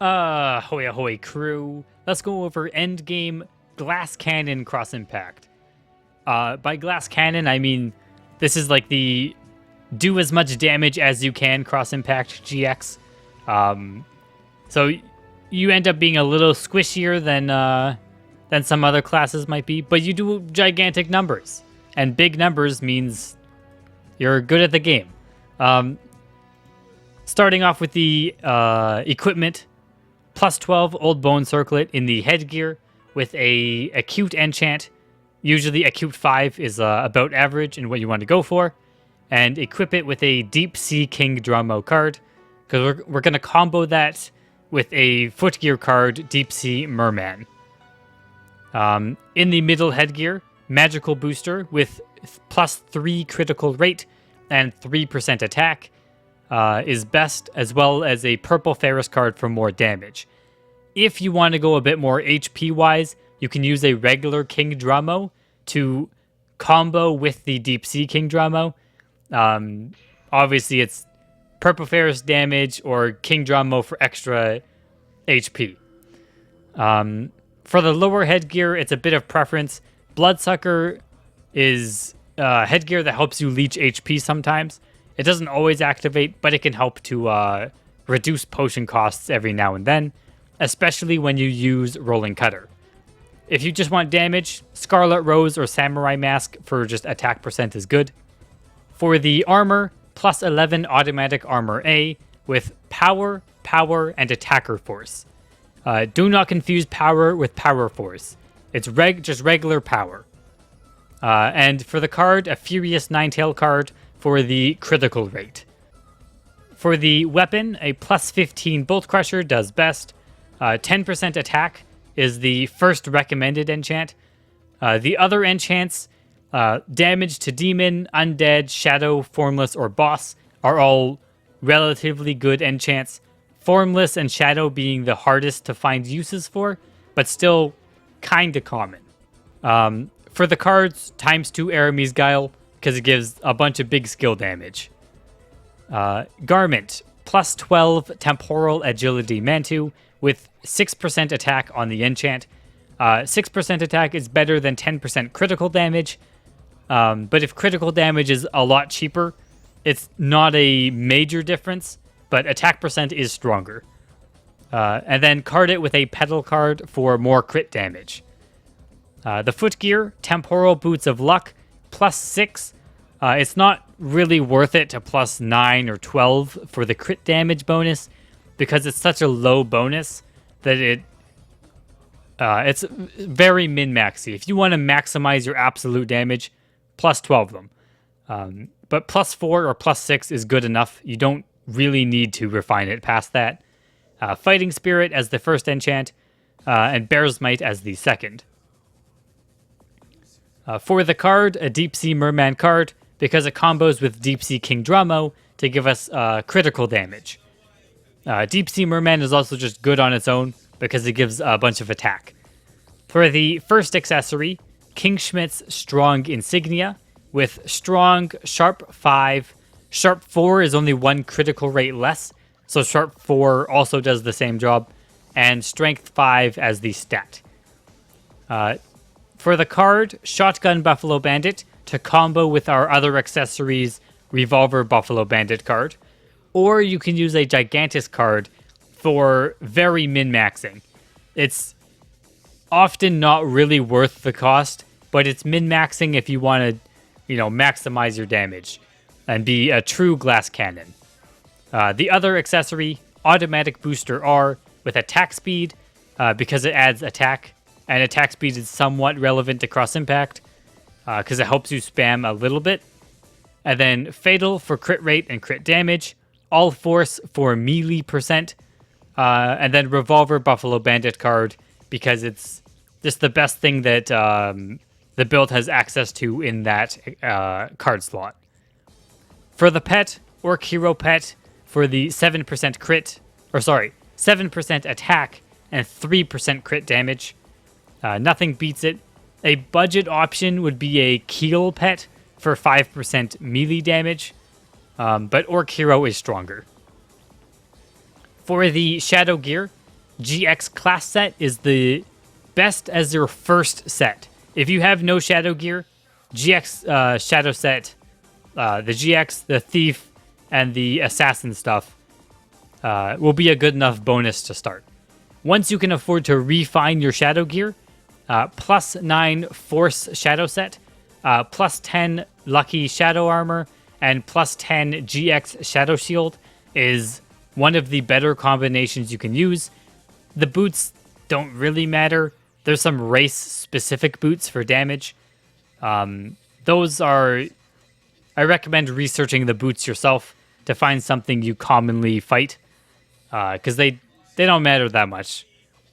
Hoy ahoy crew. Let's go over endgame glass cannon cross impact. By glass cannon, I mean this is like the do as much damage as you can cross impact GX. So you end up being a little squishier than some other classes might be, but you do gigantic numbers, and big numbers means you're good at the game. Starting off with the equipment. Plus 12 Old Bone Circlet in the headgear with a acute enchant. Usually acute 5 is about average in what you want to go for. And equip it with a Deep Sea King Dramo card. Because we're going to combo that with a footgear card, Deep Sea Merman. In the middle headgear, Magical Booster with plus 3 critical rate and 3% attack. Is best, as well as a Purple Ferris card for more damage. If you want to go a bit more HP-wise, you can use a regular King Dramo to combo with the Deep Sea King Dramo. Obviously, it's Purple Ferris damage or King Dramo for extra HP. For the lower headgear, it's a bit of preference. Bloodsucker is headgear that helps you leech HP sometimes. It doesn't always activate, but it can help to reduce potion costs every now and then, especially when you use Rolling Cutter. If you just want damage, Scarlet Rose or Samurai Mask for just attack percent is good. For the armor, plus 11 automatic armor A with power, and attacker force. Do not confuse power with power force. It's just regular power. And for the card, a Furious Ninetail card for the critical rate. For the weapon, a plus 15 Bolt Crusher does best. 10% attack is the first recommended enchant. The other enchants, damage to demon, undead, shadow, formless, or boss, are all relatively good enchants. Formless and shadow being the hardest to find uses for, but still kinda common. For the cards, times 2 Aramis Guile, because it gives a bunch of big skill damage. Garment, plus 12 Temporal Agility Mantu with 6% attack on the enchant. 6% attack is better than 10% critical damage, but if critical damage is a lot cheaper, it's not a major difference, but attack percent is stronger. And then card it with a Petal card for more crit damage. The footgear, Temporal Boots of Luck, plus 6. It's not really worth it to plus 9 or 12 for the crit damage bonus because it's such a low bonus that it's very min-maxy. If you want to maximize your absolute damage, plus 12 them. But plus 4 or plus 6 is good enough. You don't really need to refine it past that. Fighting Spirit as the first enchant, and Bear's Might as the second. For the card, a Deep Sea Merman card, because it combos with Deep Sea King Dramo to give us critical damage. Deep Sea Merman is also just good on its own, because it gives a bunch of attack. For the first accessory, King Schmidt's Strong Insignia, with Strong, Sharp 5. Sharp 4 is only 1 critical rate less, so Sharp 4 also does the same job, and Strength 5 as the stat. For the card, Shotgun Buffalo Bandit to combo with our other accessories, Revolver Buffalo Bandit card. Or you can use a Gigantus card for very min-maxing. It's often not really worth the cost, but it's min-maxing if you want to, maximize your damage and be a true glass cannon. The other accessory, Automatic Booster R with attack speed, because it adds attack. And attack speed is somewhat relevant to cross impact because it helps you spam a little bit. And then Fatal for crit rate and crit damage. All Force for melee percent. And then Revolver Buffalo Bandit card because it's just the best thing that the build has access to in that card slot. For the pet, Orc Hero Pet for the 7% crit, 7% attack and 3% crit damage. Nothing beats it. A budget option would be a Keel Pet for 5% melee damage, but Orc Hero is stronger. For the Shadow Gear, GX class set is the best as your first set. If you have no shadow gear, GX shadow set, the GX, the thief, and the assassin stuff will be a good enough bonus to start. Once you can afford to refine your shadow gear, +9 force shadow set, +10 lucky shadow armor, and +10 GX shadow shield is one of the better combinations you can use. The boots don't really matter. There's some race specific boots for damage. Those are, I recommend researching the boots yourself to find something you commonly fight, because they don't matter that much.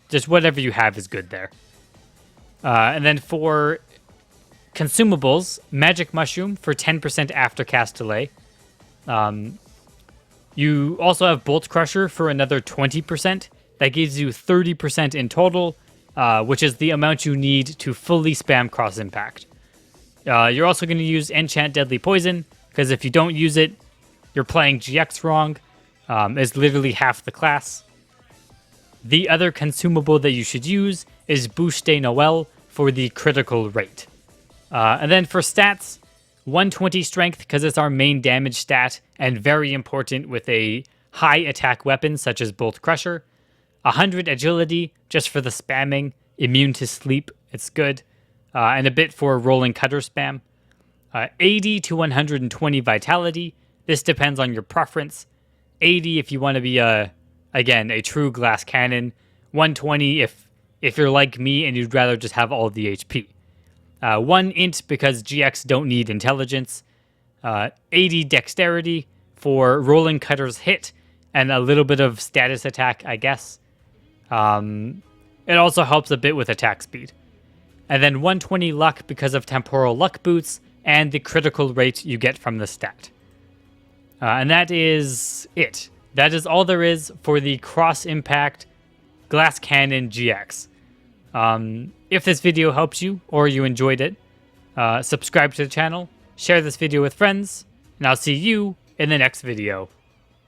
Just whatever you have is good there. And then for consumables, Magic Mushroom for 10% aftercast delay. You also have Bolt Crusher for another 20%. That gives you 30% in total, which is the amount you need to fully spam Cross Impact. You're also going to use Enchant Deadly Poison, because if you don't use it, you're playing GX wrong. It's literally half the class. The other consumable that you should use is Bouche de Noël for the critical rate. And then for stats, 120 strength, because it's our main damage stat and very important with a high attack weapon such as Bolt Crusher. 100 agility, just for the spamming. Immune to sleep, it's good. And a bit for rolling cutter spam. 80 to 120 vitality. This depends on your preference. 80 if you want to be again, a true glass cannon. 120 if you're like me and you'd rather just have all the HP. 1 int because GX don't need intelligence. 80 dexterity for rolling cutters hit and a little bit of status attack, I guess. It also helps a bit with attack speed. And then 120 luck because of temporal luck boots and the critical rate you get from the stat. And that is it. That is all there is for the Cross Impact Glass Cannon GX. If this video helps you or you enjoyed it, subscribe to the channel, share this video with friends, and I'll see you in the next video.